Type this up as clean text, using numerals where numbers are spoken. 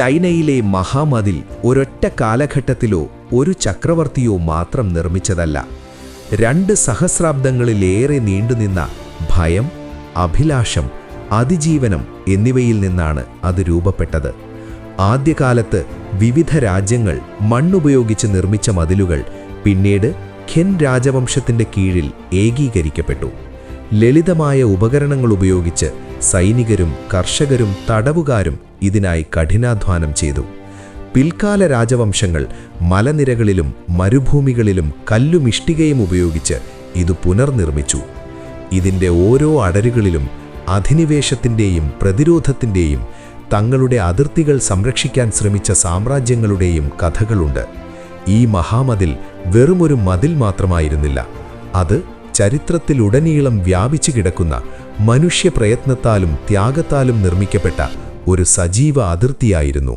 ചൈനയിലെ മഹാമതിൽ ഒരൊറ്റ കാലഘട്ടത്തിലോ ഒരു ചക്രവർത്തിയോ മാത്രം നിർമ്മിച്ചതല്ല. 2 സഹസ്രാബ്ദങ്ങളിലേറെ നീണ്ടുനിന്ന ഭയം, അഭിലാഷം, അതിജീവനം എന്നിവയിൽ നിന്നാണ് അത് രൂപപ്പെട്ടത്. ആദ്യകാലത്ത് വിവിധ രാജ്യങ്ങൾ മണ്ണുപയോഗിച്ച് നിർമ്മിച്ച മതിലുകൾ പിന്നീട് ഖെൻ രാജവംശത്തിന്റെ കീഴിൽ ഏകീകരിക്കപ്പെട്ടു. ലളിതമായ ഉപകരണങ്ങൾ ഉപയോഗിച്ച് സൈനികരും കർഷകരും തടവുകാരും ഇതിനായി കഠിനാധ്വാനം ചെയ്തു. പിൽക്കാല രാജവംശങ്ങൾ മലനിരകളിലും മരുഭൂമികളിലും കല്ലും ഇഷ്ടികയും ഉപയോഗിച്ച് ഇത് പുനർനിർമ്മിച്ചു. ഇതിൻ്റെ ഓരോ അടരുകളിലും അധിനിവേശത്തിൻ്റെയും പ്രതിരോധത്തിൻ്റെയും തങ്ങളുടെ അതിർത്തികൾ സംരക്ഷിക്കാൻ ശ്രമിച്ച സാമ്രാജ്യങ്ങളുടെയും കഥകളുണ്ട്. ഈ മഹാമതിൽ വെറുമൊരു മതിൽ മാത്രമായിരുന്നില്ല, അത് ചരിത്രത്തിലുടനീളം വ്യാപിച്ചു കിടക്കുന്ന മനുഷ്യപ്രയത്നത്താലും ത്യാഗത്താലും നിർമ്മിക്കപ്പെട്ട ഒരു സജീവ അതിർത്തിയായിരുന്നു.